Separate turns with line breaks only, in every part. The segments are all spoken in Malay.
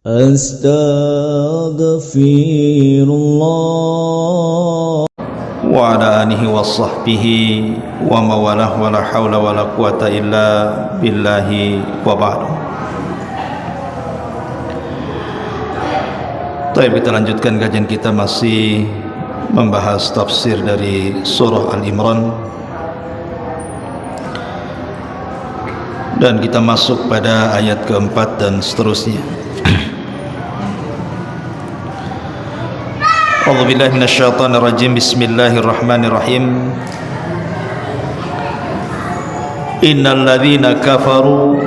Astaghfirullah
wa ala alihi wa sahbihi wa mawalah wa la hawla wa la quwata illa billahi wa ba'du. Baik, kita lanjutkan kajian kita, masih membahas tafsir dari surah Al-Imran, dan kita masuk pada ayat keempat dan seterusnya. A'udzubillahi minasyaitonir rajim. Bismillahirrahmanirrahim. Innal ladzina kafaru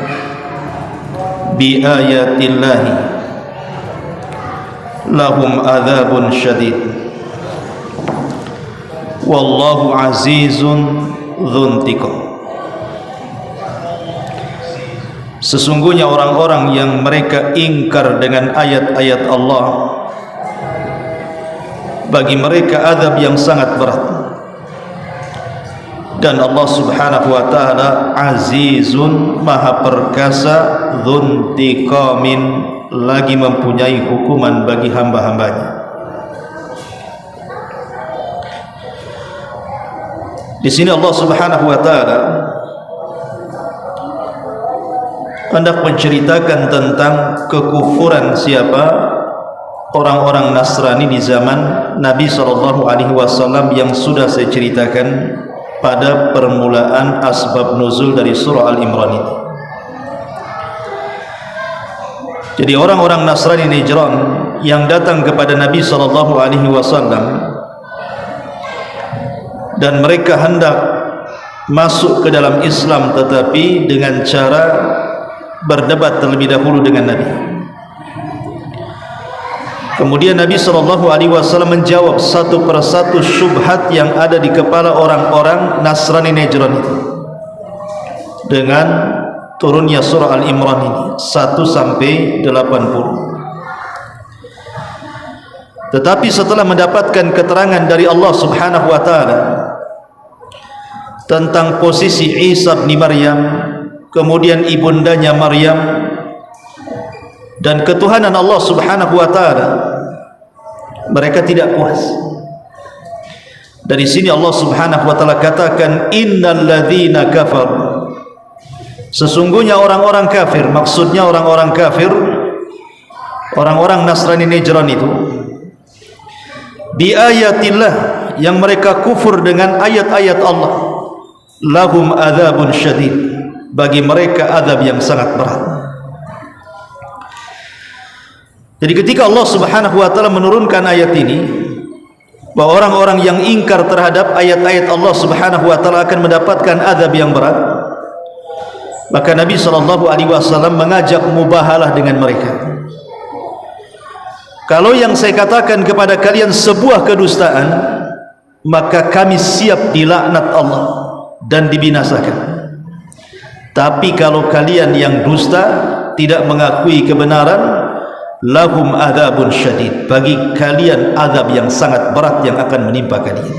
bi ayatillahi lahum adzabun syadid wallahu azizun dzuntiqam. Sesungguhnya orang-orang yang mereka ingkar dengan ayat-ayat Allah, bagi mereka azab yang sangat berat, dan Allah subhanahu wa ta'ala azizun, maha perkasa, dzuntiqamin, lagi mempunyai hukuman bagi hamba-hambanya. Di sini Allah subhanahu wa ta'ala hendak menceritakan tentang kekufuran siapa? Orang-orang Nasrani di zaman Nabi SAW yang sudah saya ceritakan pada permulaan asbab nuzul dari surah Al-Imran ini. Jadi orang-orang Nasrani Najran yang datang kepada Nabi SAW dan mereka hendak masuk ke dalam Islam, tetapi dengan cara berdebat terlebih dahulu dengan Nabi. Kemudian Nabi SAW menjawab satu persatu syubhat yang ada di kepala orang-orang Nasrani Najran itu dengan turunnya surah Al-Imran ini 1-80. Tetapi setelah mendapatkan keterangan dari Allah subhanahu wa ta'ala tentang posisi Isa bin Maryam, kemudian ibundanya Maryam, dan ketuhanan Allah subhanahu wa ta'ala, mereka tidak puas. Dari sini Allah subhanahu wa ta'ala katakan innal ladzina kafaru, sesungguhnya orang-orang kafir, maksudnya orang-orang kafir, orang-orang Nasrani Najran itu, bi ayatillah, yang mereka kufur dengan ayat-ayat Allah, lahum adzabun syadid, bagi mereka azab yang sangat berat. Jadi ketika Allah subhanahu wa ta'ala menurunkan ayat ini, bahwa orang-orang yang ingkar terhadap ayat-ayat Allah subhanahu wa ta'ala akan mendapatkan azab yang berat, maka Nabi SAW mengajak mubahalah dengan mereka. Kalau yang saya katakan kepada kalian sebuah kedustaan, maka kami siap dilaknat Allah dan dibinasakan. Tapi kalau kalian yang dusta, tidak mengakui kebenaran, lahum adzabun syadid, bagi kalian azab yang sangat berat yang akan menimpa kalian.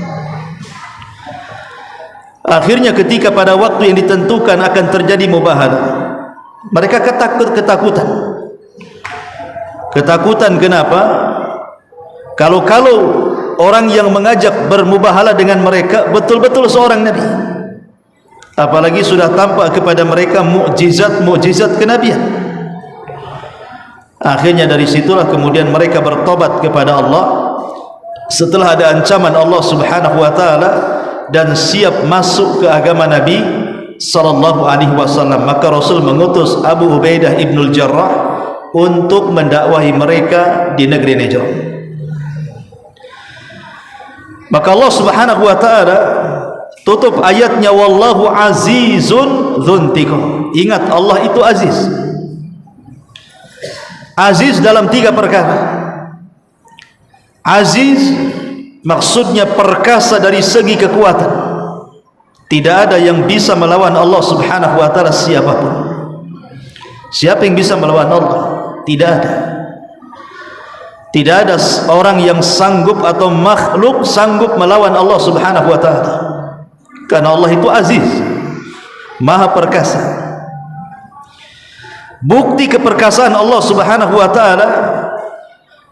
Akhirnya ketika pada waktu yang ditentukan akan terjadi mubahalah, mereka ketakutan. Kenapa? Kalau orang yang mengajak bermubahalah dengan mereka betul-betul seorang nabi, apalagi sudah tampak kepada mereka mukjizat kenabian. Akhirnya dari situlah kemudian mereka bertobat kepada Allah setelah ada ancaman Allah subhanahu wa ta'ala, dan siap masuk ke agama Nabi SAW. Maka Rasul mengutus Abu Ubaidah ibnul Jarrah untuk mendakwahi mereka di negeri Najran. Maka Allah subhanahu wa ta'ala tutup ayatnya wallahu azizun dzuntiqam. Ingat, Allah itu aziz. Aziz dalam 3 perkara. Aziz maksudnya perkasa dari segi kekuatan. Tidak ada yang bisa melawan Allah subhanahu wa ta'ala siapapun. Siapa yang bisa melawan Allah? Tidak ada. Tidak ada orang yang sanggup atau makhluk sanggup melawan Allah subhanahu wa ta'ala, karena Allah itu aziz, maha perkasa. Bukti keperkasaan Allah Subhanahu wa taala,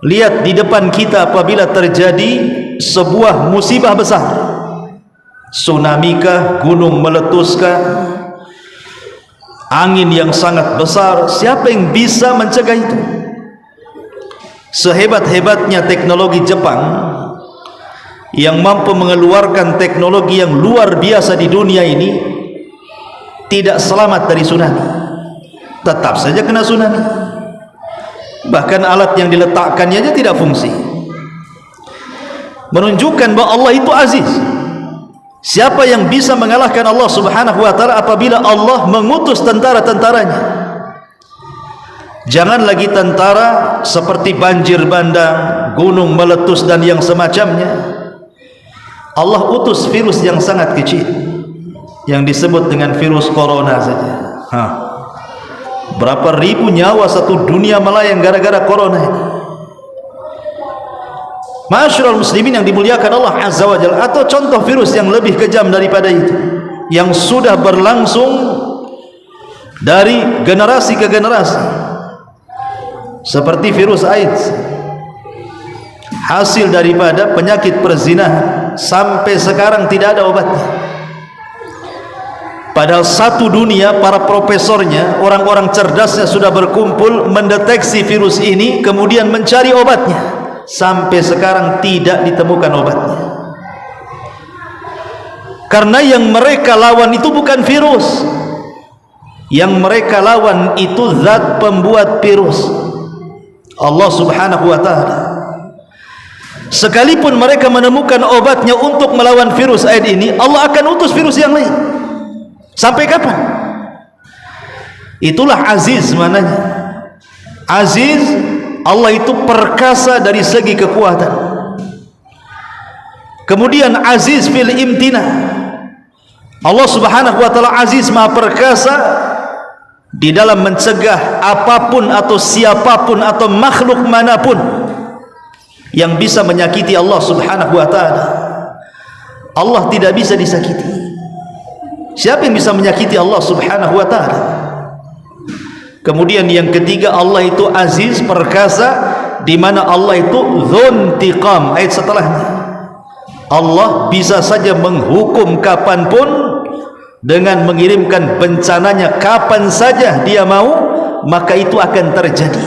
lihat di depan kita apabila terjadi sebuah musibah besar, tsunami kah, gunung meletus kah, angin yang sangat besar, siapa yang bisa mencegah itu? Sehebat-hebatnya teknologi Jepang yang mampu mengeluarkan teknologi yang luar biasa di dunia ini, tidak selamat dari tsunami, tetap saja kena tsunami. Bahkan alat yang diletakkannya aja tidak fungsi, menunjukkan bahwa Allah itu aziz. Siapa yang bisa mengalahkan Allah Subhanahu wa taala apabila Allah mengutus tentara-tentaranya? Jangan lagi tentara seperti banjir bandang, gunung meletus dan yang semacamnya. Allah utus virus yang sangat kecil yang disebut dengan virus corona saja. Berapa ribu nyawa satu dunia melayang gara-gara corona ini. Ma'asyiral muslimin yang dimuliakan Allah Azza wa Jalla, atau contoh virus yang lebih kejam daripada itu, yang sudah berlangsung dari generasi ke generasi, seperti virus AIDS, hasil daripada penyakit perzinahan, sampai sekarang tidak ada obatnya. Padahal satu dunia para profesornya, orang-orang cerdasnya sudah berkumpul mendeteksi virus ini, kemudian mencari obatnya. Sampai sekarang tidak ditemukan obatnya. Karena yang mereka lawan itu bukan virus, yang mereka lawan itu zat pembuat virus, Allah Subhanahu wa taala. Sekalipun mereka menemukan obatnya untuk melawan virus AIDS ini, Allah akan utus virus yang lain. Sampai kapan? Itulah aziz mananya. Aziz, Allah itu perkasa dari segi kekuatan. Kemudian aziz fil imtina, Allah Subhanahu wa taala aziz, maha perkasa di dalam mencegah apapun atau siapapun atau makhluk manapun yang bisa menyakiti Allah Subhanahu wa taala. Allah tidak bisa disakiti. Siapa yang bisa menyakiti Allah Subhanahu wa taala? Kemudian yang ketiga, Allah itu aziz, perkasa, di mana Allah itu dzuntiqam. Ayat setelahnya, Allah bisa saja menghukum kapanpun dengan mengirimkan bencananya kapan saja dia mau, maka itu akan terjadi.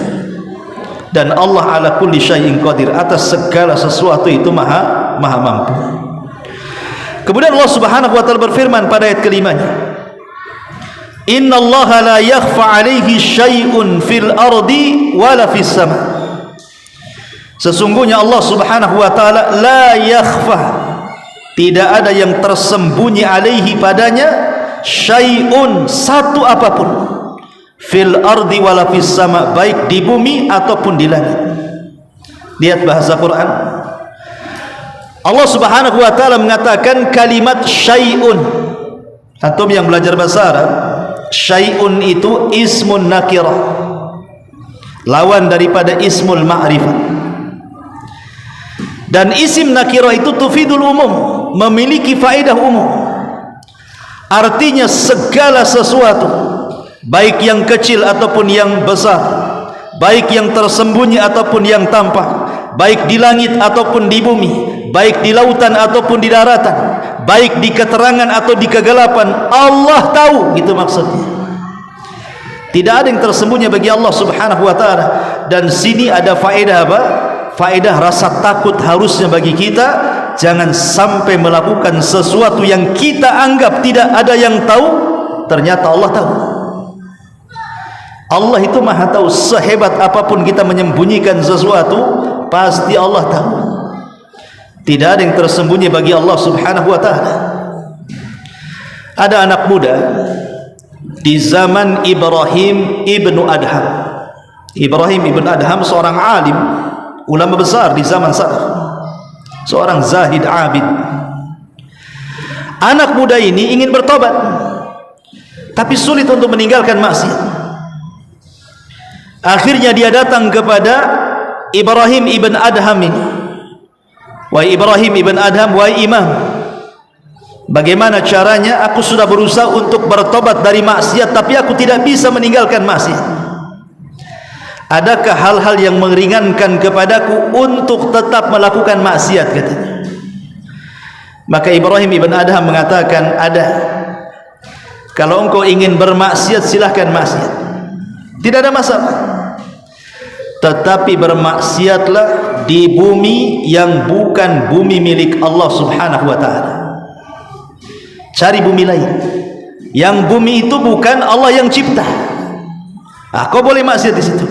Dan Allah ala kulli syai'in qadir, atas segala sesuatu itu maha mampu. Kemudian Allah Subhanahu wa taala berfirman pada ayat kelimanya, innallaha la yakhfa alaihi syai'un fil ardi wala fis sama. Sesungguhnya Allah Subhanahu wa taala la yakhfa, tidak ada yang tersembunyi alaihi padanya, syai'un, satu apapun, fil ardi wala fis sama, baik di bumi ataupun di langit. Lihat bahasa Quran, Allah Subhanahu wa taala mengatakan kalimat syai'un. Antum yang belajar bahasa Arab, syai'un itu ismun nakirah, lawan daripada ismul ma'rifah. Dan isim nakirah itu tufidul umum, memiliki faedah umum. Artinya segala sesuatu, baik yang kecil ataupun yang besar, baik yang tersembunyi ataupun yang tampak, baik di langit ataupun di bumi, baik di lautan ataupun di daratan, baik di keterangan atau di kegelapan, Allah tahu. Gitu maksudnya. Tidak ada yang tersembunyi bagi Allah Subhanahu wa taala. Dan sini ada faedah apa? Faedah rasa takut harusnya bagi kita, jangan sampai melakukan sesuatu yang kita anggap tidak ada yang tahu, ternyata Allah tahu. Allah itu maha tahu. Sehebat apapun kita menyembunyikan sesuatu, pasti Allah tahu. Tidak ada yang tersembunyi bagi Allah Subhanahu wa taala. Ada anak muda di zaman Ibrahim ibnu Adham. Ibrahim ibnu Adham seorang alim, ulama besar di zaman salaf, seorang zahid abid. Anak muda ini ingin bertobat, tapi sulit untuk meninggalkan maksiat. Akhirnya dia datang kepada Ibrahim ibn Adham ini. Wahai Ibrahim ibn Adham, wahai imam, bagaimana caranya? Aku sudah berusaha untuk bertobat dari maksiat, tapi aku tidak bisa meninggalkan maksiat. Adakah hal-hal yang meringankan kepadaku untuk tetap melakukan maksiat, katanya. Maka Ibrahim ibn Adham mengatakan, ada. Kalau engkau ingin bermaksiat, silahkan maksiat, tidak ada masalah. Tetapi bermaksiatlah di bumi yang bukan bumi milik Allah subhanahu wa ta'ala. Cari bumi lain yang bumi itu bukan Allah yang cipta. Kau boleh maksiat di situ.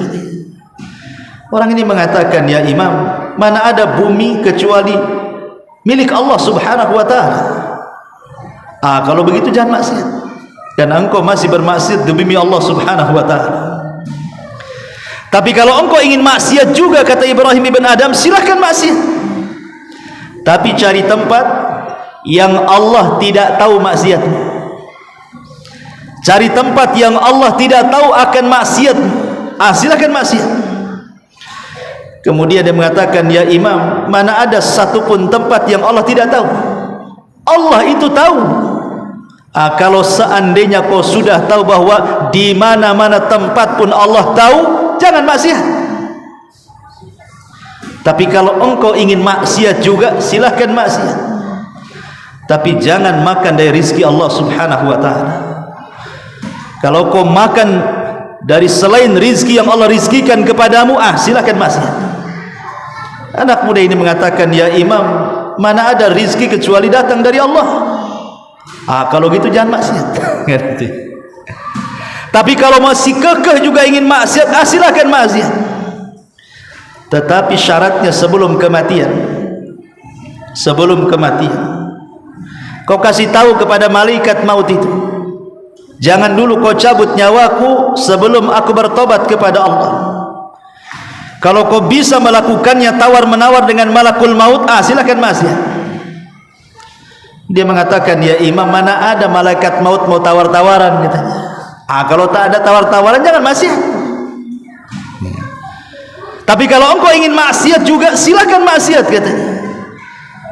Orang ini mengatakan, ya Imam, mana ada bumi kecuali milik Allah subhanahu wa ta'ala. Kalau begitu jangan maksiat, dan engkau masih bermaksiat di bumi Allah subhanahu wa ta'ala. Tapi kalau engkau ingin maksiat juga, kata Ibrahim ibn Adham, silahkan maksiat, tapi cari tempat yang Allah tidak tahu maksiatmu. Cari tempat yang Allah tidak tahu akan maksiatmu. Silahkan maksiat. Kemudian dia mengatakan, ya Imam, mana ada satupun tempat yang Allah tidak tahu? Allah itu tahu. Kalau seandainya kau sudah tahu bahwa di mana-mana tempat pun Allah tahu, jangan maksiat. Tapi kalau engkau ingin maksiat juga, silahkan maksiat, tapi jangan makan dari rizki Allah subhanahu wa ta'ala. Kalau kau makan dari selain rizki yang Allah rizkikan kepadamu, silahkan maksiat. Anak muda ini mengatakan, ya Imam, mana ada rizki kecuali datang dari Allah. Kalau gitu jangan maksiat. Tapi kalau masih kekeh juga ingin maksiat, silahkan maksiat, tetapi syaratnya sebelum kematian. Sebelum kematian kau kasih tahu kepada malaikat maut itu, jangan dulu kau cabut nyawaku sebelum aku bertobat kepada Allah. Kalau kau bisa melakukannya tawar menawar dengan malakul maut, silahkan maksiat. Dia mengatakan, ya Imam, mana ada malaikat maut mau tawar-tawaran, katanya. Kalau tak ada tawar-tawaran, jangan maksiat. Tapi kalau engkau ingin maksiat juga, silahkan maksiat, katanya.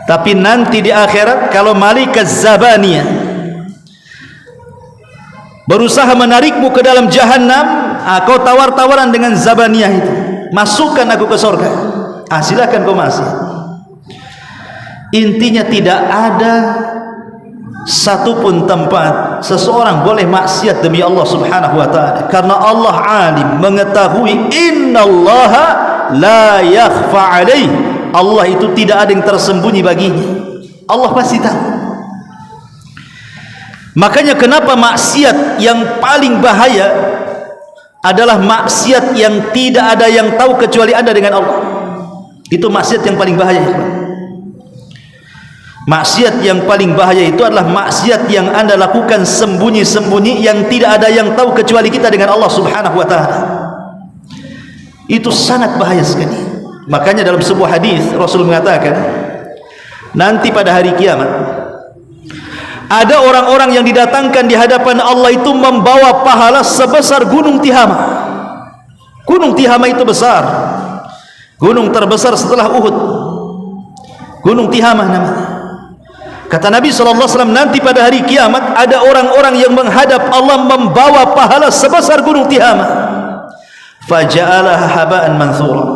Tapi nanti di akhirat, kalau malaikat Zabaniyah berusaha menarikmu ke dalam jahannam, kau tawar-tawaran dengan Zabaniyah itu, masukkan aku ke surga, silahkan kau maksiat. Intinya tidak ada satupun tempat seseorang boleh maksiat demi Allah subhanahu wa ta'ala, karena Allah alim, mengetahui, innallaha la yakhfa alaih, Allah itu tidak ada yang tersembunyi baginya, Allah pasti tahu. Makanya kenapa maksiat yang paling bahaya adalah maksiat yang tidak ada yang tahu kecuali Anda dengan Allah. Itu maksiat yang paling bahaya. Maksiat yang paling bahaya itu adalah maksiat yang Anda lakukan sembunyi-sembunyi, yang tidak ada yang tahu kecuali kita dengan Allah subhanahu wa ta'ala. Itu sangat bahaya sekali. Makanya dalam sebuah hadis Rasul mengatakan, nanti pada hari kiamat ada orang-orang yang didatangkan di hadapan Allah itu membawa pahala sebesar gunung Tihama. Gunung Tihama itu besar, gunung terbesar setelah Uhud. Gunung Tihama namanya. Kata Nabi SAW, nanti pada hari kiamat ada orang-orang yang menghadap Allah membawa pahala sebesar gunung Tihama. Faja'alaha haba'an manthura.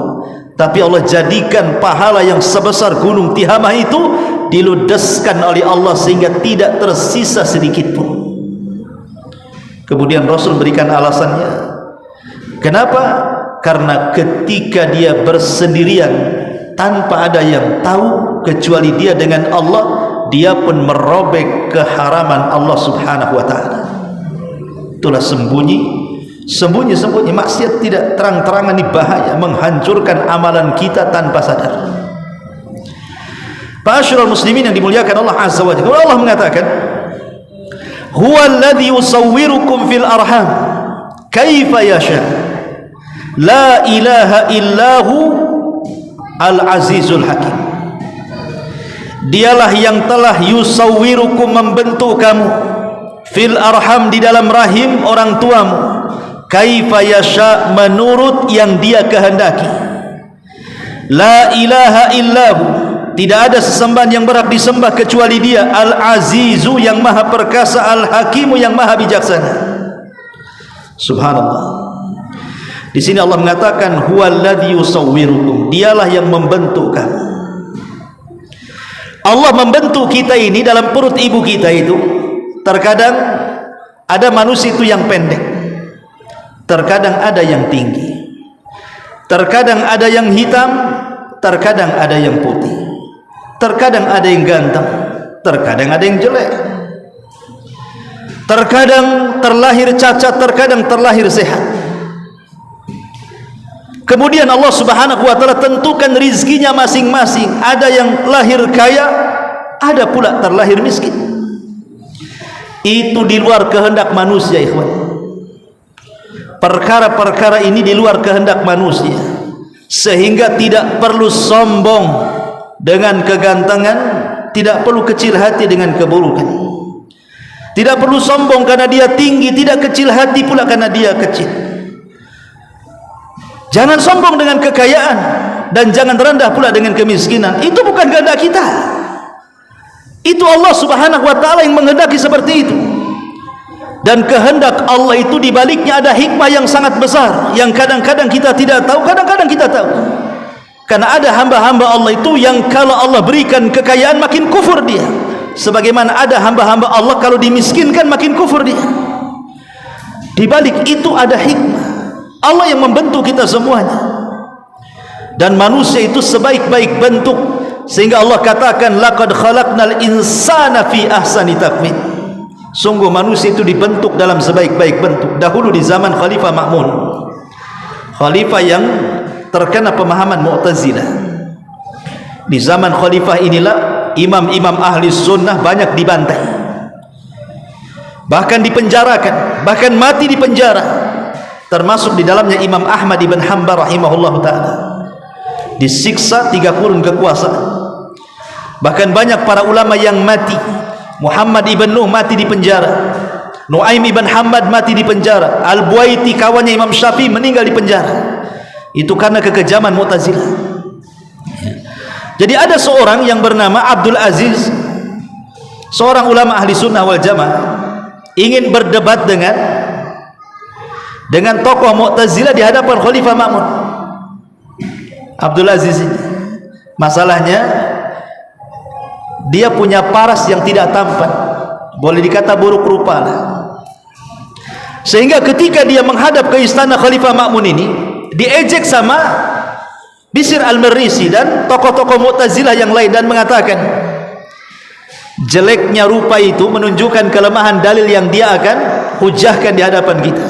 Tapi Allah jadikan pahala yang sebesar gunung Tihama itu diludeskan oleh Allah sehingga tidak tersisa sedikit pun. Kemudian Rasul berikan alasannya. Kenapa? Karena ketika dia bersendirian tanpa ada yang tahu kecuali dia dengan Allah, dia pun merobek keharaman Allah subhanahu wa ta'ala. Itulah sembunyi maksiat tidak terang-terangan, ini bahaya, menghancurkan amalan kita tanpa sadar. Ma'asyiral muslimin yang dimuliakan Allah azza wa jalla, Allah mengatakan, huwallazi yusawwirukum fil arham kaifa yasha, la ilaha illahu al-azizul hakim. Dialah yang telah yusawwirukum, membentuk kamu, fil arham, di dalam rahim orang tuamu, kaifa yasha, menurut yang dia kehendaki. La ilaha illahu, tidak ada sesembahan yang berhak disembah kecuali dia, al-azizu, yang maha perkasa, al-hakimu, yang maha bijaksana. Subhanallah. Di sini Allah mengatakan huwallazi yusawwirukum, dialah yang membentuk kamu. Allah membentuk kita ini dalam perut ibu kita itu. Terkadang ada manusia itu yang pendek, terkadang ada yang tinggi, terkadang ada yang hitam, terkadang ada yang putih, terkadang ada yang ganteng, terkadang ada yang jelek, terkadang terlahir cacat, terkadang terlahir sehat. Kemudian Allah Subhanahu wa ta'ala tentukan rizkinya masing-masing. Ada yang lahir kaya, ada pula terlahir miskin. Itu di luar kehendak manusia, ikhwan. Perkara-perkara ini di luar kehendak manusia, sehingga tidak perlu sombong dengan kegantengan, tidak perlu kecil hati dengan keburukan. Tidak perlu sombong karena dia tinggi, tidak kecil hati pula karena dia kecil. Jangan sombong dengan kekayaan, dan jangan rendah pula dengan kemiskinan. Itu bukan kehendak kita. Itu Allah Subhanahu wa ta'ala yang menghendaki seperti itu. Dan kehendak Allah itu dibaliknya ada hikmah yang sangat besar, yang kadang-kadang kita tidak tahu, kadang-kadang kita tahu. Karena ada hamba-hamba Allah itu yang kalau Allah berikan kekayaan makin kufur dia, sebagaimana ada hamba-hamba Allah kalau dimiskinkan makin kufur dia. Di balik itu ada hikmah. Allah yang membentuk kita semuanya, dan manusia itu sebaik-baik bentuk, sehingga Allah katakan laqad khalaqnal insana fi ahsani taqwim. Sungguh manusia itu dibentuk dalam sebaik-baik bentuk. Dahulu di zaman Khalifah Ma'mun, khalifah yang terkena pemahaman Mu'tazilah, di zaman khalifah inilah imam-imam ahli sunnah banyak dibantai, bahkan dipenjarakan, bahkan mati di penjara. Termasuk di dalamnya Imam Ahmad ibn Hanbal rahimahullah ta'ala, disiksa 3 kurun kekuasaan. Bahkan banyak para ulama yang mati. Muhammad ibn Nuh mati di penjara, Nuaim ibn Hamad mati di penjara, Al-Buaiti kawannya Imam Syafi'i meninggal di penjara. Itu karena kekejaman Mu'tazilah. Jadi ada seorang yang bernama Abdul Aziz, seorang ulama ahli sunnah wal jamaah, ingin berdebat dengan tokoh Mu'tazilah di hadapan Khalifah Ma'mun. Abdul Aziz ini, masalahnya dia punya paras yang tidak tampan, boleh dikata buruk rupa lah. Sehingga ketika dia menghadap ke istana Khalifah Ma'mun ini, diejek sama Bishr al-Marisi dan tokoh-tokoh Mu'tazilah yang lain, dan mengatakan jeleknya rupa itu menunjukkan kelemahan dalil yang dia akan hujahkan di hadapan kita.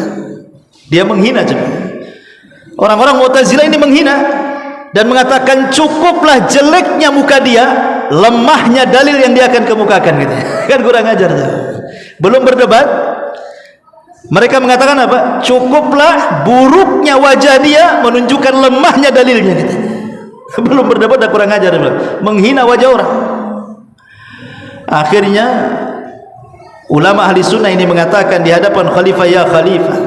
Dia menghina juga. Orang-orang Mu'tazilah ini menghina dan mengatakan cukuplah jeleknya muka dia, lemahnya dalil yang dia akan kemukakan gitu. Kan kurang ajar tuh. Belum berdebat, mereka mengatakan apa? Cukuplah buruknya wajah dia menunjukkan lemahnya dalilnya gitu. Belum berdebat dah kurang ajar, menghina wajah orang. Akhirnya ulama ahli sunnah ini mengatakan di hadapan khalifah, ya khalifah,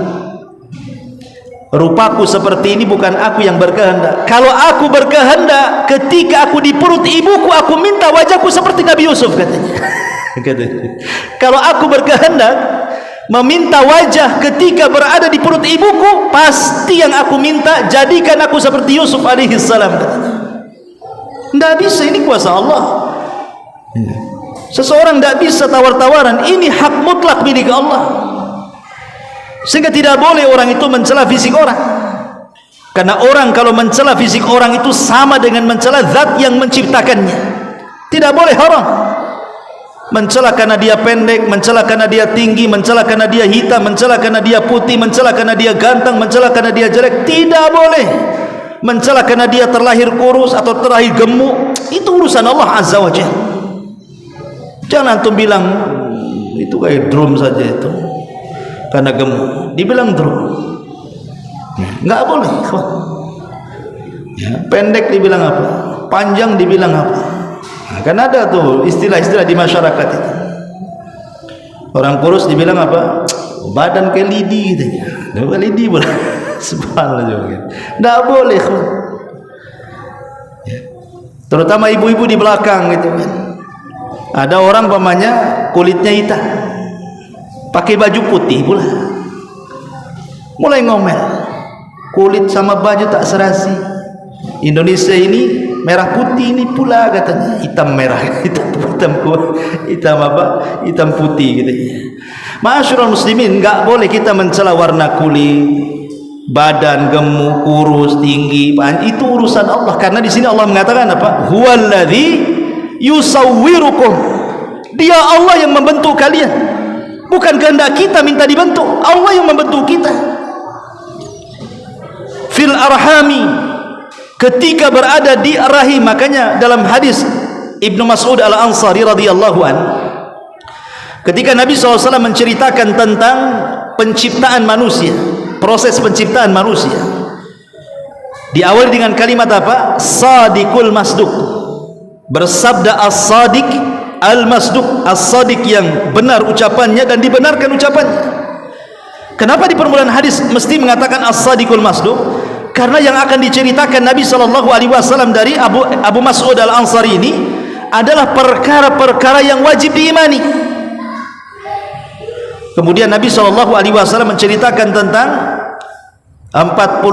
rupaku seperti ini bukan aku yang berkehendak. Kalau aku berkehendak, ketika aku di perut ibuku, aku minta wajahku seperti Nabi Yusuf, katanya. Kalau aku berkehendak meminta wajah ketika berada di perut ibuku, pasti yang aku minta jadikan aku seperti Yusuf alaihi salam, katanya. Tidak bisa, ini kuasa Allah. Seseorang tidak bisa tawar-tawaran, ini hak mutlak milik Allah. Sehingga tidak boleh orang itu mencela fisik orang, karena orang kalau mencela fisik orang itu sama dengan mencela zat yang menciptakannya. Tidak boleh haram mencela karena dia pendek, mencela karena dia tinggi, mencela karena dia hitam, mencela karena dia putih, mencela karena dia ganteng, mencela karena dia jelek. Tidak boleh mencela karena dia terlahir kurus atau terlahir gemuk. Itu urusan Allah Azza wa Jalla. Jangan antum bilang itu kayak drum saja itu, karena gemuk dibilang drum, nggak boleh. Ya, pendek dibilang apa, panjang dibilang apa. Nah, kan ada tuh istilah-istilah di masyarakat itu. Orang kurus dibilang apa, badan kayak lidi gitu ya, lidi boleh. Subhanallah juga. Nggak boleh. Ya. Terutama ibu-ibu di belakang gitu kan. Ada orang pamannya kulitnya hitam, pakai baju putih pula, mulai ngomel. kulit sama baju tak serasi. Indonesia ini merah putih ini pula katanya, hitam merah, hitam apa? Hitam putih gitu. Ma'asyiral muslimin, enggak boleh kita mencela warna kulit, badan gemuk, kurus, tinggi. Itu urusan Allah, karena di sini Allah mengatakan apa? Huwallazi yusawwirukum. Dia Allah yang membentuk kalian. Bukan kehendak kita minta dibentuk, Allah yang membentuk kita. Fil arhami, ketika berada di rahim. Makanya dalam hadis Ibnu Mas'ud Al-Ansari radhiyallahu an, ketika Nabi SAW menceritakan tentang penciptaan manusia, proses penciptaan manusia, diawali dengan kalimat apa? Sadiqul masduq. Bersabda as-sadiq al-masduq, as-sadiq yang benar ucapannya dan dibenarkan ucapannya. Kenapa di permulaan hadis mesti mengatakan as-sadiqul masduq? Karena yang akan diceritakan Nabi SAW dari Abu Mas'ud Al-Ansari ini adalah perkara-perkara yang wajib diimani. Kemudian Nabi SAW menceritakan tentang 40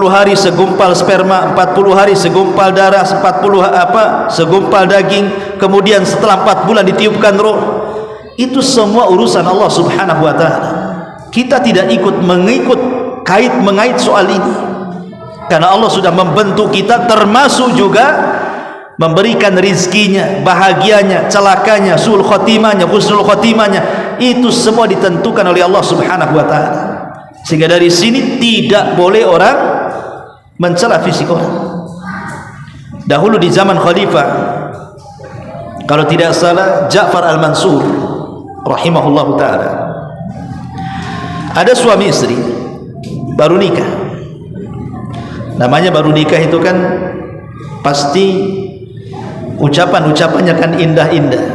hari segumpal sperma, 40 hari segumpal darah, 40 segumpal daging, kemudian setelah 4 bulan ditiupkan roh. Itu semua urusan Allah Subhanahu wa ta'ala. Kita tidak mengikut mengait soal ini, karena Allah sudah membentuk kita, termasuk juga memberikan rizkinya, bahagianya, celakanya, su'ul khotimahnya, husnul khotimahnya. Itu semua ditentukan oleh Allah Subhanahu wa ta'ala. Sehingga dari sini tidak boleh orang mencela fisik orang. Dahulu di zaman khalifah, kalau tidak salah Ja'far Al-Mansur rahimahullahu ta'ala, ada suami istri baru nikah. Namanya baru nikah itu kan pasti ucapan-ucapannya kan indah-indah.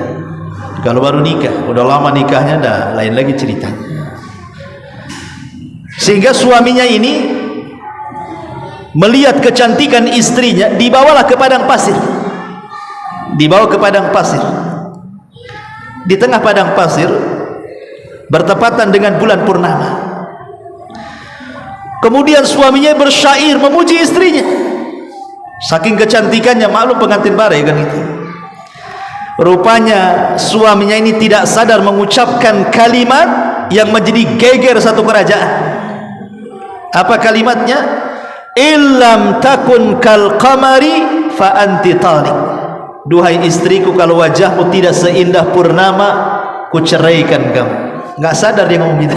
Kalau baru nikah, udah lama nikahnya dah lain lagi ceritanya. Sehingga suaminya ini melihat kecantikan istrinya, dibawalah ke padang pasir. Dibawa ke padang pasir. Di tengah padang pasir bertepatan dengan bulan purnama. Kemudian suaminya bersyair memuji istrinya. Saking kecantikannya, maklum pengantin barai kan itu. Rupanya suaminya ini tidak sadar mengucapkan kalimat yang menjadi geger satu kerajaan. Apa kalimatnya? Illam takun kal qamari fa anti taliq. Duhai istriku, kalau wajahmu tidak seindah purnama, ku ceraikan kamu. Enggak sadar dia ngomong gitu.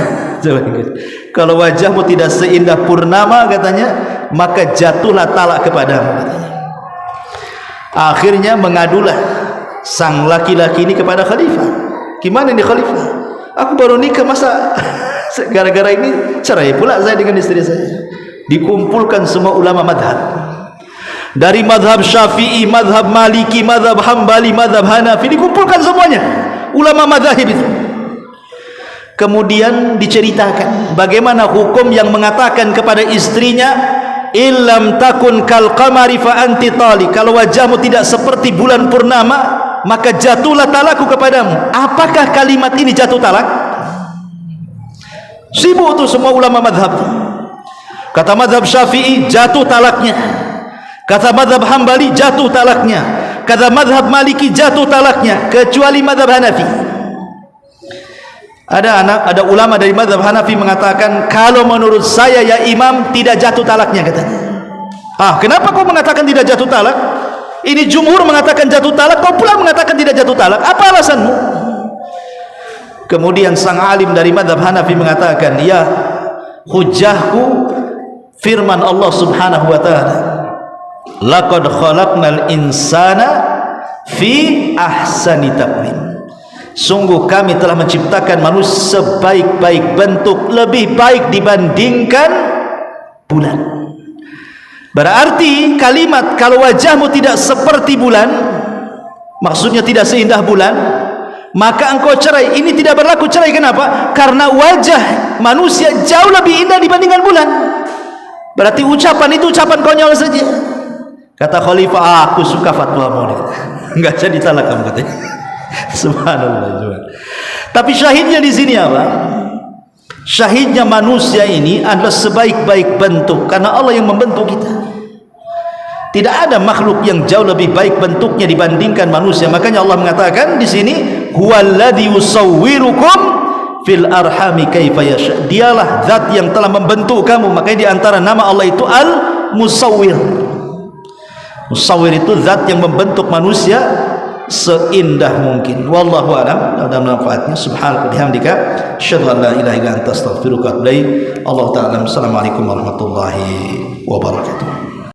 Kalau wajahmu tidak seindah purnama katanya, maka jatuhlah talak kepadamu katanya. Akhirnya mengadulah sang laki-laki ini kepada khalifah. Gimana ini khalifah? Aku baru nikah, masa gara-gara ini cerai pula saya dengan istri saya. Dikumpulkan semua ulama madhab, dari madhab Syafi'i, madhab Maliki, madhab Hambali, madhab Hanafi, dikumpulkan semuanya ulama madhab itu. Kemudian diceritakan bagaimana hukum yang mengatakan kepada istrinya, illam takun kal qamari fa anti tali, kalau wajahmu tidak seperti bulan purnama, maka jatuhlah talakku kepadamu. Apakah kalimat ini jatuh talak? Sibuk tuh semua ulama madhab. Kata madhab Syafi'i, jatuh talaknya. Kata madhab Hambali, jatuh talaknya. Kata madhab Maliki, jatuh talaknya, kecuali madhab Hanafi. Ada ulama dari madhab Hanafi mengatakan, kalau menurut saya ya imam, tidak jatuh talaknya katanya. Kenapa kau mengatakan tidak jatuh talak? Ini jumhur mengatakan jatuh talak, kau pula mengatakan tidak jatuh talak. Apa alasanmu? Kemudian sang alim dari madhab Hanafi mengatakan, ya, hujahku firman Allah Subhanahu wa ta'ala, laqad khalaqnal insana fi ahsani taqwim. Sungguh kami telah menciptakan manusia sebaik-baik bentuk, lebih baik dibandingkan bulan. Berarti kalimat kalau wajahmu tidak seperti bulan, maksudnya tidak seindah bulan, maka engkau cerai. Ini tidak berlaku cerai. Kenapa? Karena wajah manusia jauh lebih indah dibandingkan bulan. Berarti ucapan itu ucapan konyol saja. Kata khalifah, aku suka fatwamu. Enggak jadi talak kamu katanya. Subhanallah. Tapi syahidnya di sini apa? Syahidnya manusia ini adalah sebaik-baik bentuk, karena Allah yang membentuk kita. Tidak ada makhluk yang jauh lebih baik bentuknya dibandingkan manusia. Makanya Allah mengatakan di sini, huwallazi yusawwirukum fil arhami kaifa yasha. Dialah zat yang telah membentuk kamu. Makanya di antara nama Allah itu Al-Musawwir. Musawwir itu zat yang membentuk manusia seindah mungkin. Wallahu a'lam. Ada manfaatnya. Subhanaka bihamdika asyhadu an la ilaha illa anta astaghfiruka wa atubu ilaik. Allah taala. Assalamualaikum warahmatullahi wabarakatuh.